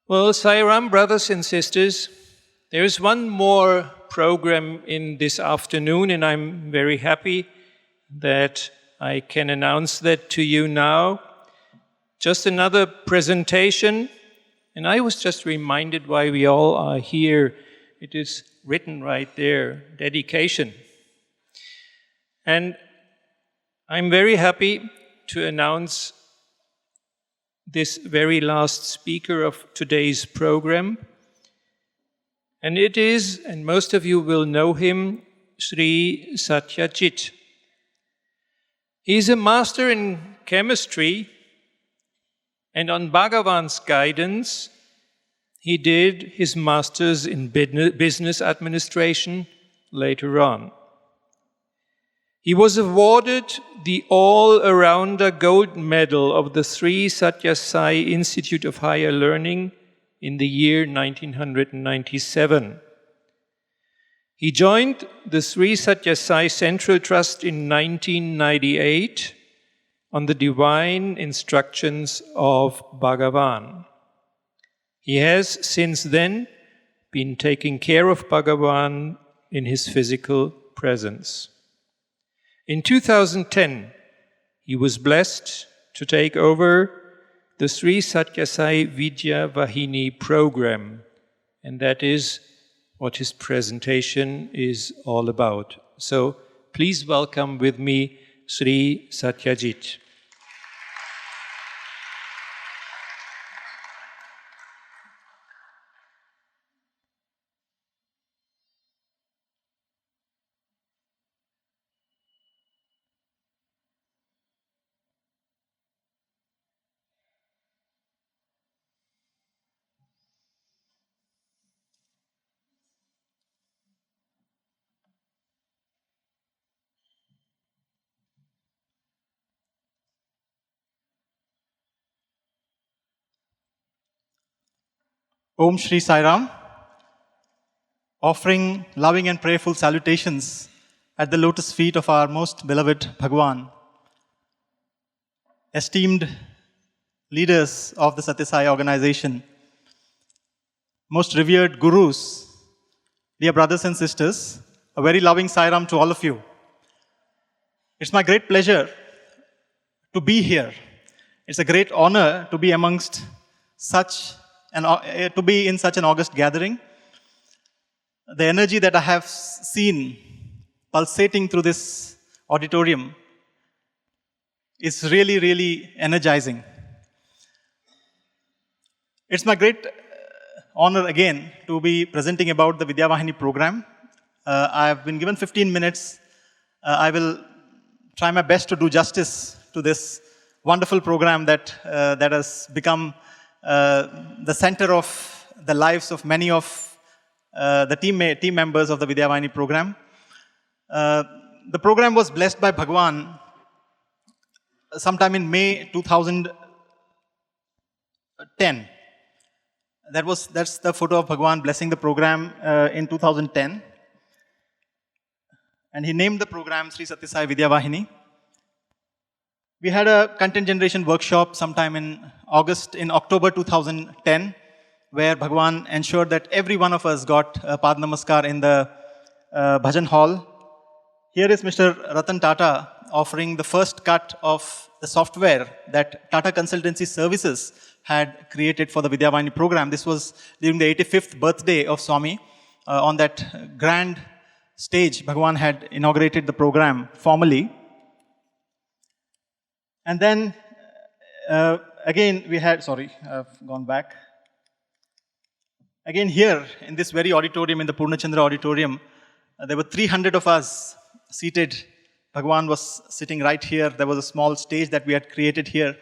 Well, Sairam, brothers and sisters, there is one more program in this afternoon, and I'm very happy that I can announce that to you now. Just another presentation, and I was just reminded why we all are here. It is written right there, dedication. And I'm very happy to announce this very last speaker of today's program. And it is, and most of you will know him, Sri Satyajit. He's a master in chemistry, and on Bhagavan's guidance, he did his master's in business administration later on. He was awarded the All-Arounder Gold Medal of the Sri Satya Sai Institute of Higher Learning in the year 1997. He joined the Sri Satya Sai Central Trust in 1998 on the divine instructions of Bhagavan. He has since then been taking care of Bhagavan in his physical presence. In 2010, he was blessed to take over the Sri Satya Sai Vidya Vahini program, and that is what his presentation is all about. So please welcome with me Sri Satyajit. Om Shri Sai Ram, offering loving and prayerful salutations at the lotus feet of our most beloved Bhagwan. Esteemed leaders of the Satya Sai organization, most revered gurus, dear brothers and sisters, a very loving Sai Ram to all of you. It's my great pleasure to be here. It's a great honor to be amongst to be in such an august gathering. The energy that I have seen pulsating through this auditorium is really, really energizing. It's my great honor again to be presenting about the Vidya Vahini program. I have been given 15 minutes. I will try my best to do justice to this wonderful program that has become the center of the lives of many of the team members of the Vidya Vahini program. The program was blessed by Bhagwan sometime in May 2010. That's the photo of Bhagwan blessing the program in 2010. And he named the program Sri Satya Sai Vidya Vahini. We had a content generation workshop sometime in October 2010, where Bhagwan ensured that every one of us got a Pad Namaskar in the Bhajan hall. Here is Mr. Ratan Tata offering the first cut of the software that Tata Consultancy Services had created for the Vidya Vahini program. This was during the 85th birthday of Swami. On that grand stage, Bhagwan had inaugurated the program formally. And then, again, we had, I've gone back. Again here, in this very auditorium, in the Purnachandra auditorium, there were 300 of us seated. Bhagwan was sitting right here. There was a small stage that we had created here.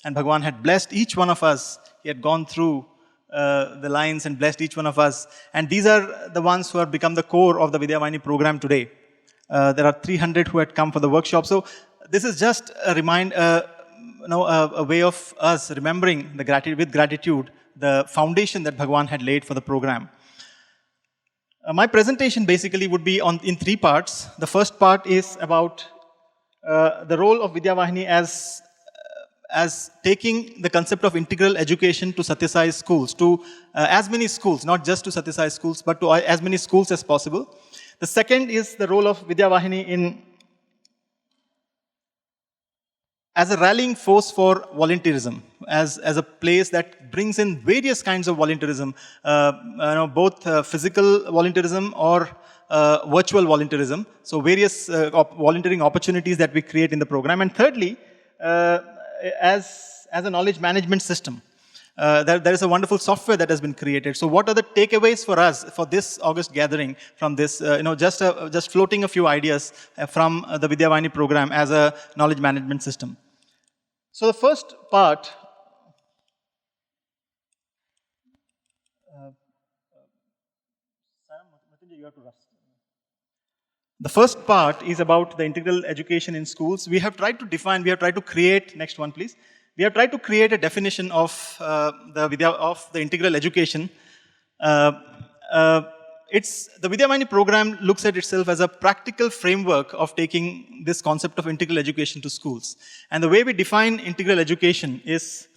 And Bhagwan had blessed each one of us. He had gone through the lines and blessed each one of us. And these are the ones who have become the core of the Vidya Vahini program today. There are 300 who had come for the workshop. So this is just a a way of us remembering with gratitude the foundation that Bhagwan had laid for the program. My presentation basically would be in three parts. The first part is about the role of Vidya Vahini as as taking the concept of integral education to Satya Sai schools, to as many schools, not just to Satya Sai schools, but to as many schools as possible. The second is the role of Vidya Vahini in as a rallying force for volunteerism, as a place that brings in various kinds of volunteerism, both physical volunteerism or virtual volunteerism. So various volunteering opportunities that we create in the program. And thirdly, as a knowledge management system. There is a wonderful software that has been created. So what are the takeaways for us for this August gathering from this, just floating a few ideas from the Vidya Vahini program as a knowledge management system. So the first part, the first part is about the integral education in schools. We have tried to define, we have tried to create, next one please. We have tried to create a definition of the integral education. The Vidya Vahini program looks at itself as a practical framework of taking this concept of integral education to schools. And the way we define integral education is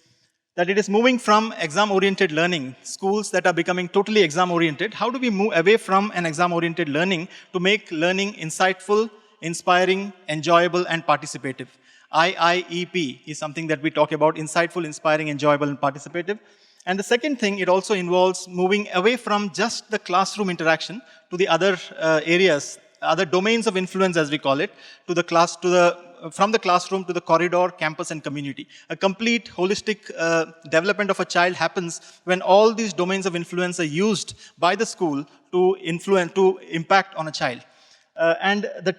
that it is moving from exam-oriented learning, schools that are becoming totally exam-oriented. How do we move away from an exam-oriented learning to make learning insightful, inspiring, enjoyable, and participative? IIEP is something that we talk about, insightful, inspiring, enjoyable, and participative. And the second thing, it also involves moving away from just the classroom interaction to the other areas, other domains of influence as we call it, to the class, from the classroom to the corridor, campus and community. A complete holistic development of a child happens when all these domains of influence are used by the school to impact on a child. And the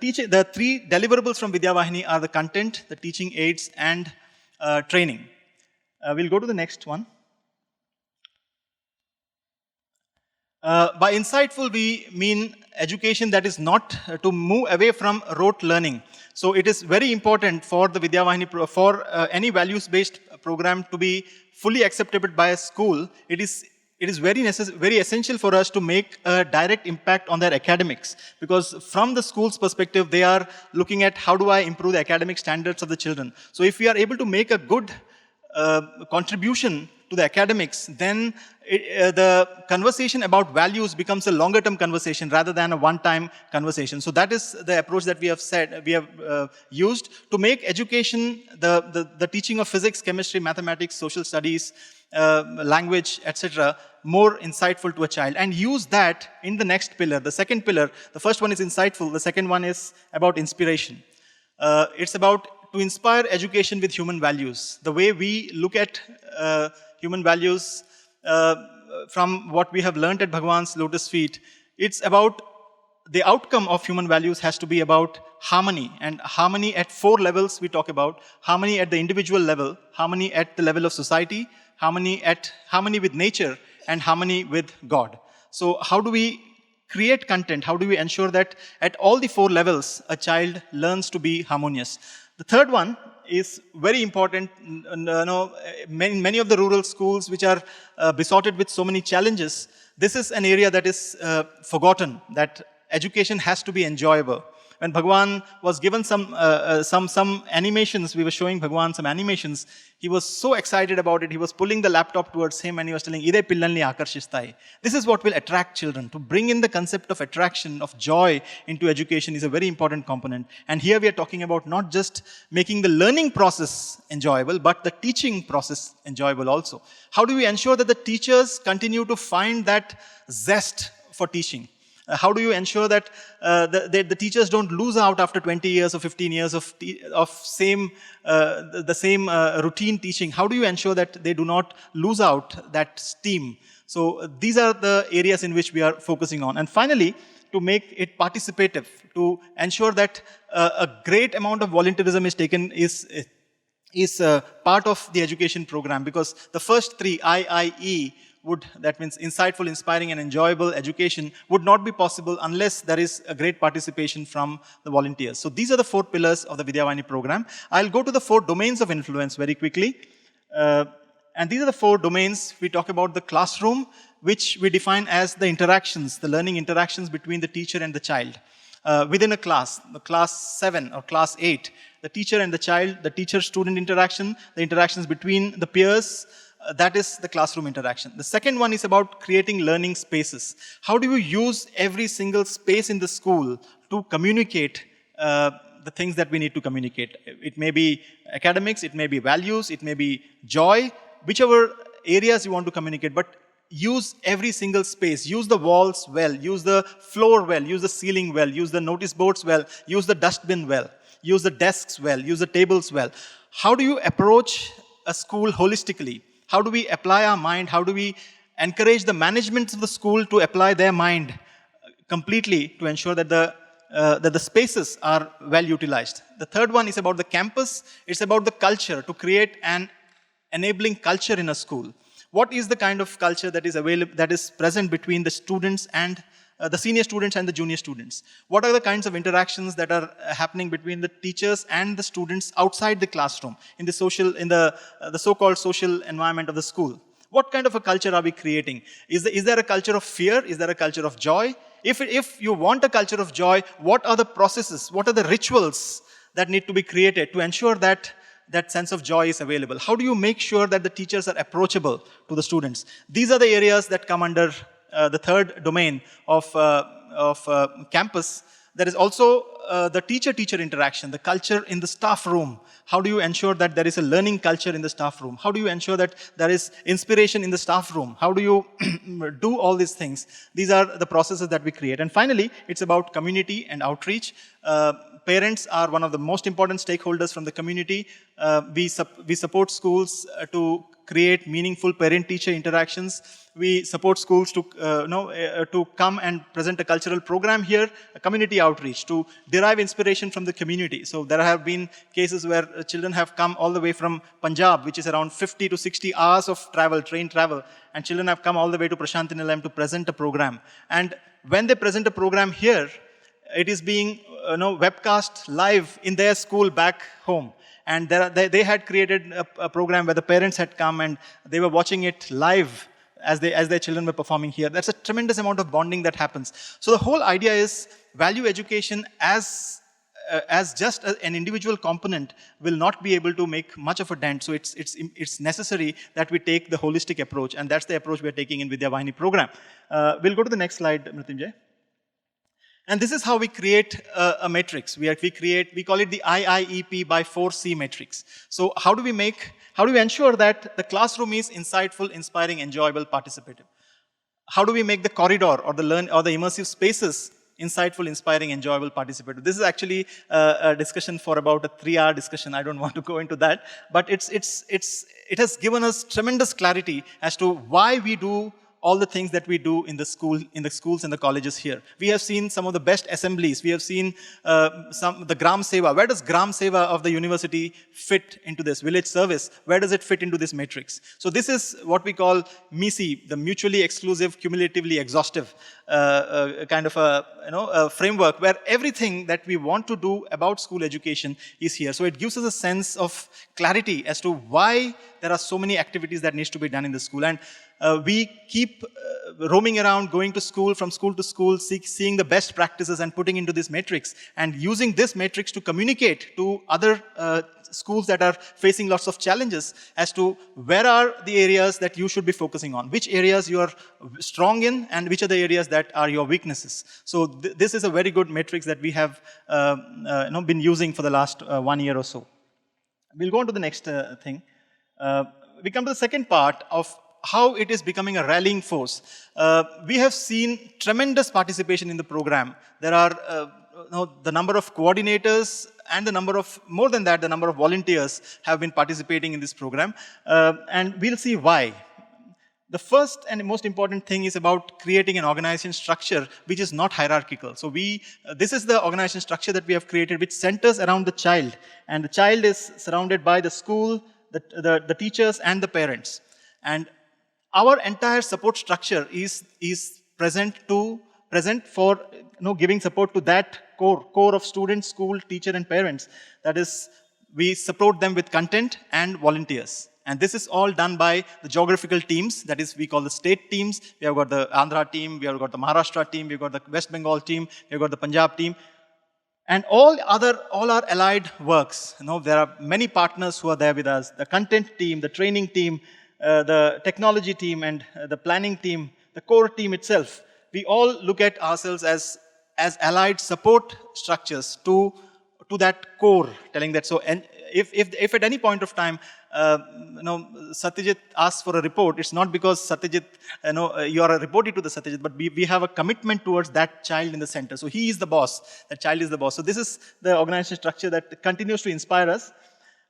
three deliverables from Vidya Vahini are the content, the teaching aids and training. We'll go to the next one. By insightful, we mean education that is not to move away from rote learning. So it is very important for the Vidya Vahini, for any values-based program to be fully acceptable by a school. It is very essential for us to make a direct impact on their academics, because from the school's perspective, they are looking at how do I improve the academic standards of the children. So if we are able to make a good contribution to the academics, then the conversation about values becomes a longer-term conversation rather than a one-time conversation. So that is the approach that we have used to make education, the teaching of physics, chemistry, mathematics, social studies, language, etc., more insightful to a child, and use that in the next pillar. The second pillar, the first one is insightful, the second one is about inspiration. It's about to inspire education with human values. The way we look at human values from what we have learned at Bhagwan's lotus feet, it's about the outcome of human values has to be about harmony, and harmony at 4 levels we talk about. Harmony at the individual level, harmony at the level of society, harmony with nature, and harmony with God. So how do we create content? How do we ensure that at all the 4 levels, a child learns to be harmonious? The third one is very important. Many of the rural schools which are besotted with so many challenges, this is an area that is forgotten, that education has to be enjoyable. When Bhagwan was given some animations, we were showing Bhagwan some animations, he was so excited about it, he was pulling the laptop towards him and he was telling, "Ide pillalni akarshistai." This is what will attract children. To bring in the concept of attraction, of joy into education is a very important component. And here we are talking about not just making the learning process enjoyable, but the teaching process enjoyable also. How do we ensure that the teachers continue to find that zest for teaching? How do you ensure that the teachers don't lose out after 20 years or 15 years of the same routine teaching? How do you ensure that they do not lose out that steam? So these are the areas in which we are focusing on. And finally, to make it participative, to ensure that a great amount of volunteerism is taken, is part of the education program, because the first 3, IIE, that means insightful, inspiring, and enjoyable education, would not be possible unless there is a great participation from the volunteers. So these are the 4 pillars of the Vidya Vahini program. I'll go to the 4 domains of influence very quickly. And these are the 4 domains. We talk about the classroom, which we define as the interactions, the learning interactions between the teacher and the child. Within a class, class 7 or class 8, the teacher and the child, the teacher-student interaction, the interactions between the peers, that is the classroom interaction. The second one is about creating learning spaces. How do you use every single space in the school to communicate the things that we need to communicate? It may be academics, it may be values, it may be joy, whichever areas you want to communicate, but use every single space. Use the walls well, use the floor well, use the ceiling well, use the notice boards well, use the dustbin well, use the desks well, use the tables well. How do you approach a school holistically? How do we apply our mind? How do we encourage the management of the school to apply their mind completely to ensure that the spaces are well utilized? The third one is about the campus. It's about the culture, to create an enabling culture in a school. What is the kind of culture that is available, that is present between the students and the senior students and the junior students? What are the kinds of interactions that are happening between the teachers and the students outside the classroom, in the so-called social environment of the school? What kind of a culture are we creating? Is there a culture of fear? Is there a culture of joy? If you want a culture of joy, what are the processes? What are the rituals that need to be created to ensure that that sense of joy is available? How do you make sure that the teachers are approachable to the students? These are the areas that come under the third domain of campus. There is also the teacher-teacher interaction, the culture in the staff room. How do you ensure that there is a learning culture in the staff room? How do you ensure that there is inspiration in the staff room? How do you do all these things? These are the processes that we create. And finally, it's about community and outreach. Parents are one of the most important stakeholders from the community. We support schools to create meaningful parent-teacher interactions. We support schools to come and present a cultural program here, a community outreach, to derive inspiration from the community. So there have been cases where children have come all the way from Punjab, which is around 50 to 60 hours of travel, train travel, and children have come all the way to Prashanthi Nilayam to present a program. And when they present a program here, it is being webcast live in their school back home. And they had created a program where the parents had come and they were watching it live as their children were performing here. That's a tremendous amount of bonding that happens. So the whole idea is value education as just an individual component will not be able to make much of a dent. So it's necessary that we take the holistic approach, and that's the approach we are taking in Vidya Vahini program. We'll go to the next slide, Mrityunjay. And this is how we create a matrix. We call it the IIEP by 4C matrix. So how do we ensure that the classroom is insightful, inspiring, enjoyable, participative? How do we make the corridor or the immersive spaces insightful, inspiring, enjoyable, participative? This is actually a discussion for about a 3-hour discussion. I don't want to go into that, but it has given us tremendous clarity as to why we do all the things that we do in the schools and the colleges here. We have seen some of the best assemblies. We have seen the Gram Seva. Where does Gram Seva of the university fit into this? Village service, where does it fit into this matrix? So this is what we call MISI, the mutually exclusive, cumulatively exhaustive kind of a framework where everything that we want to do about school education is here. So it gives us a sense of clarity as to why there are so many activities that needs to be done in the school. And we keep roaming around, going to school, from school to school, seeing the best practices and putting into this matrix, and using this matrix to communicate to other schools that are facing lots of challenges as to where are the areas that you should be focusing on, which areas you are strong in, and which are the areas that are your weaknesses. So this is a very good matrix that we have been using for the last 1 year or so. We'll go on to the next thing. We come to the second part of how it is becoming a rallying force. We have seen tremendous participation in the program. There are the number of coordinators and more than that, the number of volunteers have been participating in this program. And we'll see why. The first and most important thing is about creating an organization structure which is not hierarchical. So this is the organization structure that we have created, which centers around the child. And the child is surrounded by the school, the teachers, and the parents. And our entire support structure is present for giving support to that core of students, school, teacher, and parents. That is, we support them with content and volunteers. And this is all done by the geographical teams. That is, we call the state teams. We have got the Andhra team, we have got the Maharashtra team, we've got the West Bengal team, we've got the Punjab team. And all our allied works, there are many partners who are there with us, the content team, the training team, the technology team, and the planning team, the core team itself. We all look at ourselves as allied support structures to that core, telling that, so and if at any point of time, Satyajit asks for a report, it's not because Satyajit, you are reporting to the Satyajit, but we have a commitment towards that child in the center. So he is the boss, that child is the boss. So this is the organizational structure that continues to inspire us.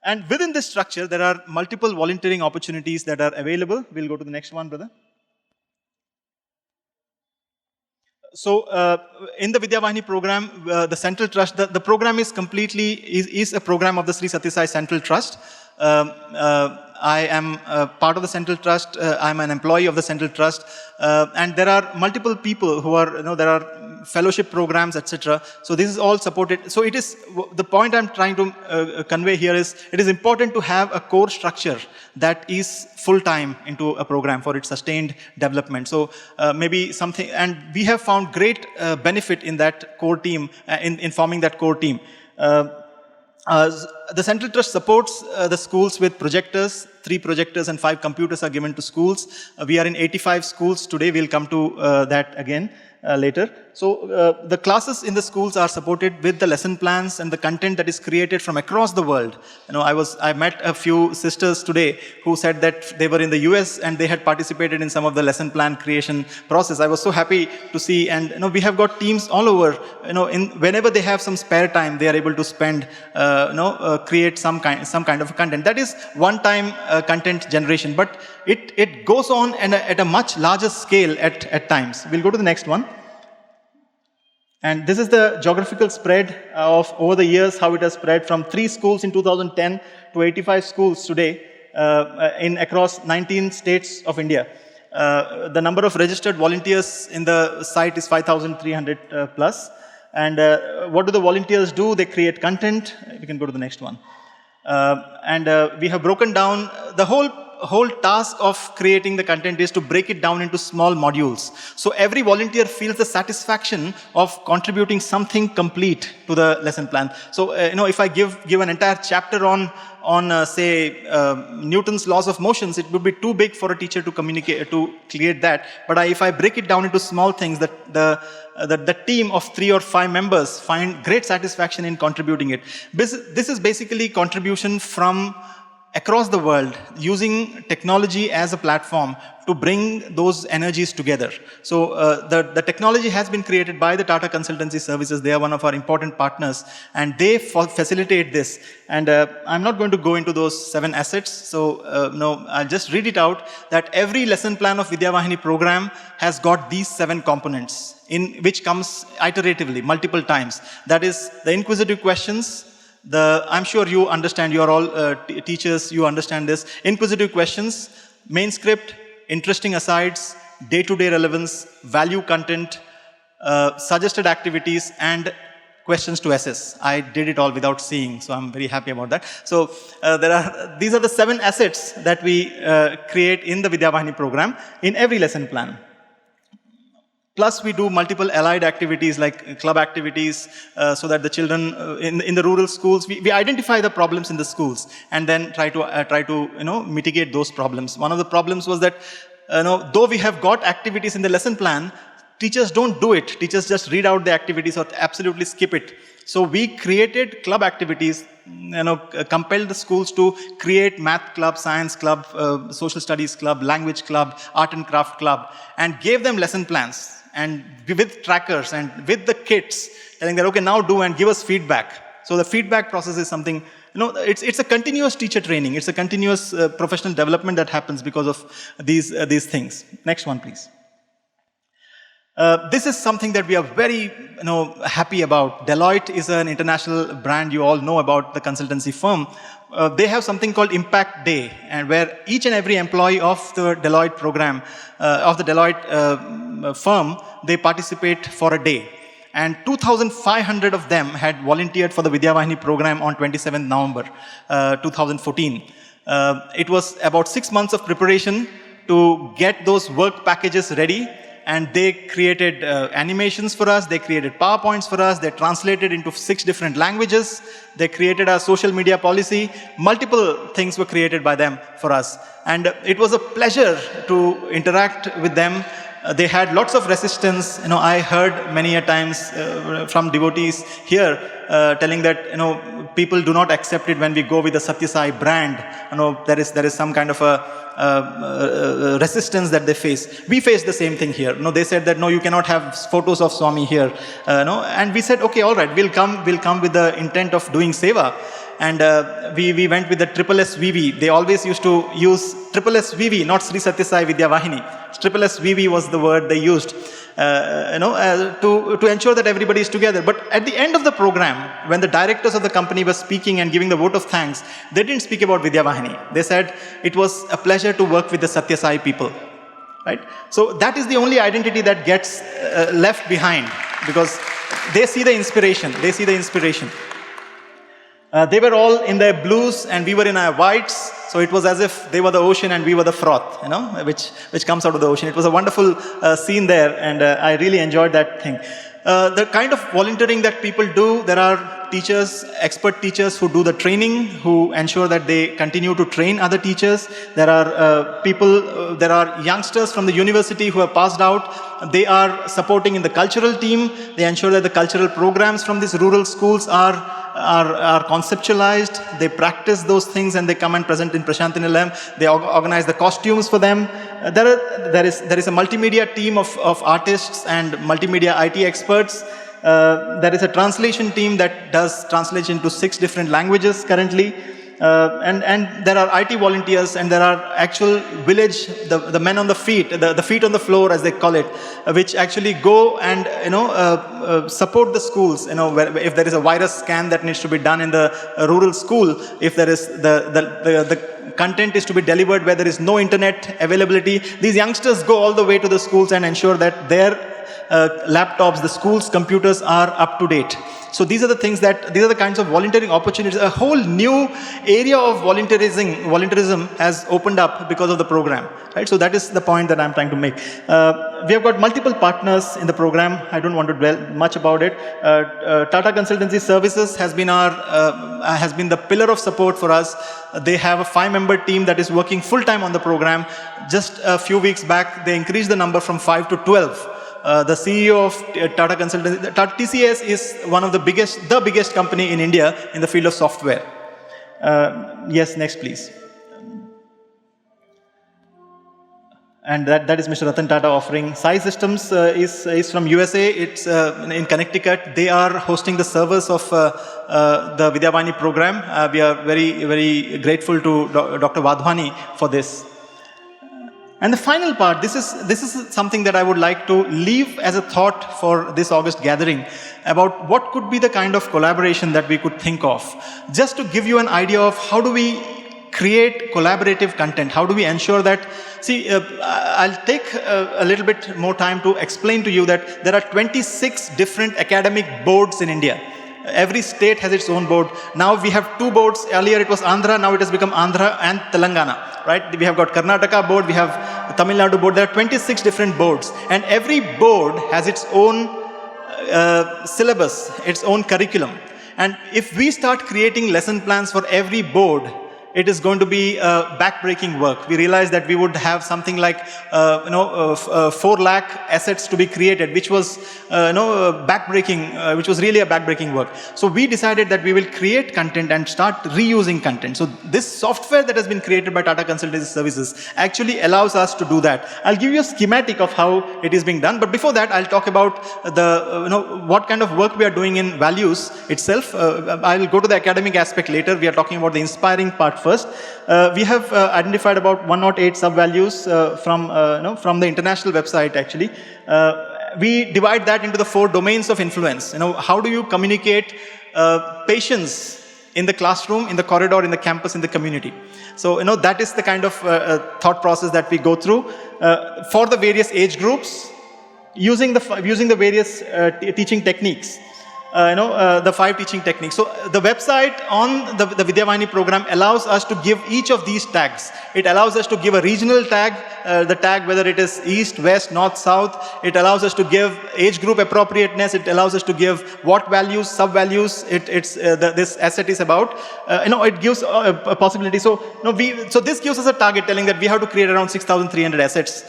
And within this structure, there are multiple volunteering opportunities that are available. We'll go to the next one, brother. So, in the Vidya Vahini program, the Central Trust, the program is a program of the Sri Sathya Sai Central Trust. I am part of the Central Trust. I'm an employee of the Central Trust. And there are multiple people who are, there are fellowship programs, etc. So this is all supported. So it is, the point I'm trying to convey here is, it is important to have a core structure that is full-time into a program for its sustained development. So maybe something, and we have found great benefit in that core team, in forming that core team. The Central Trust supports the schools with projectors. 3 projectors and 5 computers are given to schools. We are in 85 schools today. We'll come to that again later. So the classes in the schools are supported with the lesson plans and the content that is created from across the world. I met a few sisters today who said that they were in the US and they had participated in some of the lesson plan creation process. I was so happy to see, and we have got teams all over. Whenever they have some spare time, they are able to spend, create some kind of content. That is one-time content generation, but it goes on at a much larger scale at times. We'll go to the next one. And this is the geographical spread of over the years, how it has spread from 3 schools in 2010 to 85 schools today across 19 states of India. The number of registered volunteers in the site is 5,300 plus. And what do the volunteers do? They create content. We can go to the next one. We have broken down the whole task of creating the content is to break it down into small modules. So every volunteer feels the satisfaction of contributing something complete to the lesson plan. So, if I give an entire chapter on say, Newton's laws of motions, it would be too big for a teacher to create that. But if I break it down into small things, the team of 3 or 5 members find great satisfaction in contributing it. This is basically contribution from across the world, using technology as a platform to bring those energies together. So the technology has been created by the Tata Consultancy Services. They are one of our important partners, and they facilitate this. And I'm not going to go into those 7 assets. So I'll just read it out, that every lesson plan of Vidya Vahini program has got these 7 components, which comes iteratively, multiple times. That is the inquisitive questions. I'm sure you understand, you are all teachers, you understand this. Inquisitive questions, main script, interesting asides, day-to-day relevance, value content, suggested activities, and questions to assess. I did it all without seeing, so I'm very happy about that. So these are the 7 assets that we create in the Vidya Vahini program in every lesson plan. Plus, we do multiple allied activities like club activities, so that the children in the rural schools, we identify the problems in the schools and then try to mitigate those problems. One of the problems was that though we have got activities in the lesson plan, teachers don't do it. Teachers just read out the activities or absolutely skip it. So we created club activities, compelled the schools to create math club, science club, social studies club, language club, art and craft club, and gave them lesson plans. And with trackers and with the kits, telling them, okay, now do and give us feedback. So the feedback process is something, it's a continuous teacher training. It's a continuous professional development that happens because of these things. Next one, please. This is something that we are very happy about. Deloitte is an international brand. You all know about the consultancy firm. They have something called Impact Day, and where each and every employee of the Deloitte program, of the Deloitte firm, they participate for a day. And 2,500 of them had volunteered for the Vidya Vahini program on 27th November 2014. It was about 6 months of preparation to get those work packages ready, and they created animations for us, they created PowerPoints for us, they translated into 6 different languages, they created our social media policy, multiple things were created by them for us. And it was a pleasure to interact with them. They had lots of resistance. I heard many a times from devotees here telling that people do not accept it when we go with the Satya Sai brand. There is some kind of a resistance that they face. We face the same thing here. They said that no, you cannot have photos of Swami here. And we said, okay, all right, we'll come with the intent of doing seva. And we went with the SSVV. They always used to use SSVV, not Sri Satya Sai Vidya Vahini. SSVV was the word they used, to ensure that everybody is together. But at the end of the program, when the directors of the company were speaking and giving the vote of thanks, they didn't speak about Vidya Vahini. They said it was a pleasure to work with the Satya Sai people. Right? So that is the only identity that gets left behind, because they see the inspiration. They were all in their blues and we were in our whites, so it was as if they were the ocean and we were the froth, which comes out of the ocean. It was a wonderful scene there, and I really enjoyed that thing. The kind of volunteering that people do, there are teachers, expert teachers who do the training, who ensure that they continue to train other teachers. There are there are youngsters from the university who have passed out. They are supporting in the cultural team. They ensure that the cultural programs from these rural schools are conceptualized. They practice those things and they come and present in Prashant Nilayam. They organize the costumes for them. There is a multimedia team of artists and multimedia IT experts. There is a translation team that does translation to 6 different languages currently. And there are IT volunteers, and there are actual village, the men on the feet, the feet on the floor as they call it, which actually go and support the schools. If there is a virus scan that needs to be done in the rural school, if there is the content is to be delivered where there is no internet availability, these youngsters go all the way to the schools and ensure that their laptops, the school's computers are up to date. So these are the kinds of volunteering opportunities. A whole new area of volunteerism has opened up because of the program. Right? So that is the point that I'm trying to make. We have got multiple partners in the program. I don't want to dwell much about it. Tata Consultancy Services has been the pillar of support for us. They have a 5-member team that is working full-time on the program. Just a few weeks back, they increased the number from 5 to 12. The CEO of Tata Consultancy, TCS is one of the biggest company in India in the field of software. Yes, next please. And that is Mr. Ratan Tata offering. Sai Systems is from USA. It's in Connecticut. They are hosting the servers of the Vidya Vahini program. We are very, very grateful to Dr. Wadhwani for this. And the final part, this is something that I would like to leave as a thought for this August gathering about what could be the kind of collaboration that we could think of. Just to give you an idea of how do we create collaborative content, how do we ensure that, I'll take a little bit more time to explain to you that there are 26 different academic boards in India. Every state has its own board. Now we have 2 boards. Earlier it was Andhra, now it has become Andhra and Telangana. Right? We have got Karnataka board, we have Tamil Nadu board. There are 26 different boards. And every board has its own syllabus, its own curriculum. And if we start creating lesson plans for every board, it is going to be back-breaking work. We realized that we would have something like 4 lakh assets to be created, which was back-breaking, which was really a back-breaking work. So we decided that we will create content and start reusing content. So this software that has been created by Tata Consultancy Services actually allows us to do that. I'll give you a schematic of how it is being done, but before that, I'll talk about the what kind of work we are doing in values itself. I'll go to the academic aspect later. We are talking about the inspiring part first. We have identified about 108 sub-values from the international website actually. We divide that into the 4 domains of influence. How do you communicate patience in the classroom, in the corridor, in the campus, in the community? So, that is the kind of thought process that we go through for the various age groups, using the various teaching techniques. the 5 teaching techniques. So the website on the Vidya Vahini program allows us to give each of these tags. It allows us to give a regional tag, the tag whether it is east, west, north, south. It allows us to give age group appropriateness. It allows us to give what values, sub-values this asset is about. It gives a possibility. So this gives us a target telling that we have to create around 6,300 assets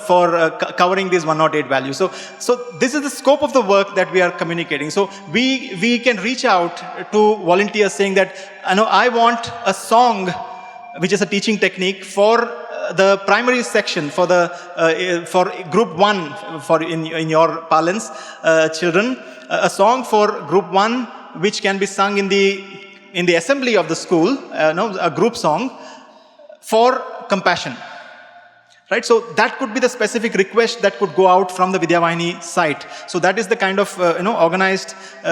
for covering these 108 values. So this is the scope of the work that we are communicating. So we can reach out to volunteers saying that I want a song which is a teaching technique for the primary section, for group 1, in your parlance, children, a song for group 1 which can be sung in the assembly of the school, a group song for compassion. Right? So that could be the specific request that could go out from the Vidya Vahini site. So that is the kind of organized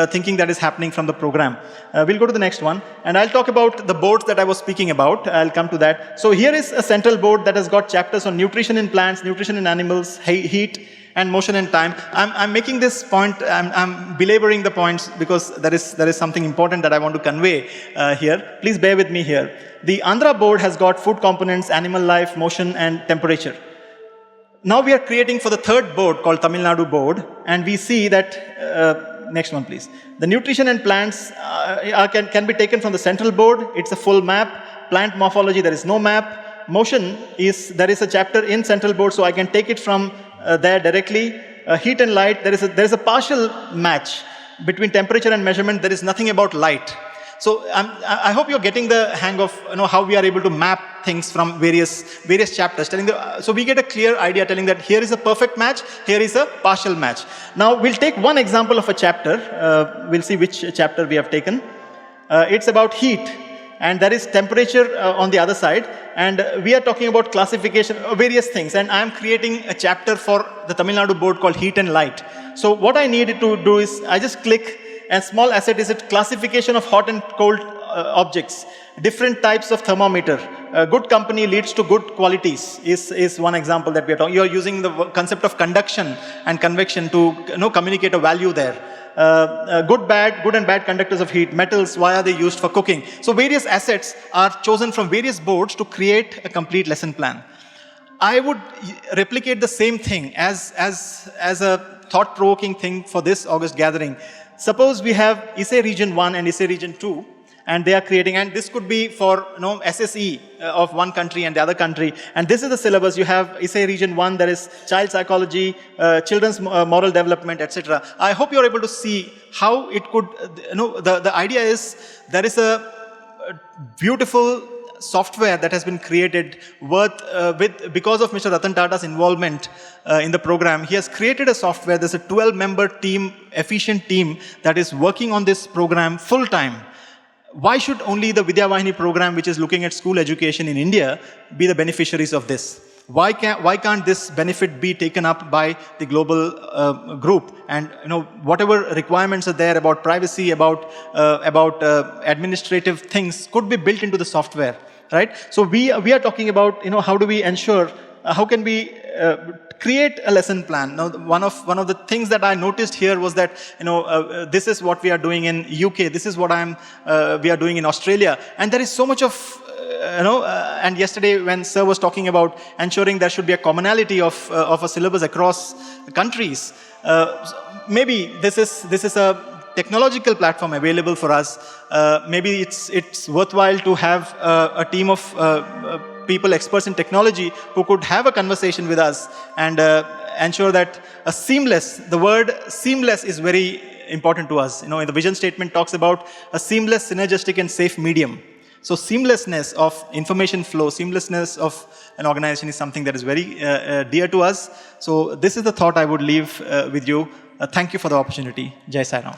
thinking that is happening from the program. We'll go to the next one, and I'll talk about the boards that I was speaking about. I'll come to that. So here is a central board that has got chapters on nutrition in plants, nutrition in animals, heat, and motion and time. I'm making this point, I'm belaboring the points because there is something important that I want to convey here. Please bear with me here. The Andhra board has got food components, animal life, motion, and temperature. Now we are creating for the third board called Tamil Nadu board, and we see that, next one please. The nutrition and plants can be taken from the central board. It's a full map. Plant morphology, there is no map. Motion there is a chapter in central board, so I can take it from there directly. Heat and light, there is a partial match between temperature and measurement. There is nothing about light. So I hope you're getting the hang of how we are able to map things from various chapters. So we get a clear idea telling that here is a perfect match, here is a partial match. Now we'll take one example of a chapter. We'll see which chapter we have taken. It's about heat, and there is temperature on the other side. And we are talking about classification of various things. And I'm creating a chapter for the Tamil Nadu board called heat and light. So what I needed to do is I just click, and small asset is it classification of hot and cold objects, different types of thermometer. Good company leads to good qualities is one example that we are talking. You are using the concept of conduction and convection to communicate a value there. Good and bad conductors of heat, metals, why are they used for cooking? So various assets are chosen from various boards to create a complete lesson plan. I would replicate the same thing as a thought-provoking thing for this August gathering. Suppose we have ISE region 1 and ISE region 2, and they are creating, and this could be for SSE of one country and the other country, and this is the syllabus. You have ISE region 1, there is child psychology, children's moral development, etc. I hope you're able to see how it could, the idea is there is a beautiful software that has been created because of Mr. Ratan Tata's involvement in the program. He has created a software. There's a 12-member team, efficient team that is working on this program full time. Why should only the Vidya Vahini program, which is looking at school education in India, be the beneficiaries of this? Why can't this benefit be taken up by the global group? And whatever requirements are there about privacy, about administrative things could be built into the software, right? So we are talking about how do we ensure, how can we create a lesson plan? Now, one of the things that I noticed here was that this is what we are doing in UK. This is what we are doing in Australia, and there is so much of and yesterday when Sir was talking about ensuring there should be a commonality of a syllabus across countries, maybe this is a technological platform available for us. Maybe it's worthwhile to have a team of people, experts in technology, who could have a conversation with us and ensure that the word seamless is very important to us. In the vision statement talks about a seamless, synergistic and safe medium. So seamlessness of information flow, seamlessness of an organization is something that is very dear to us. So this is the thought I would leave with you. Thank you for the opportunity. Jai Sai Ram.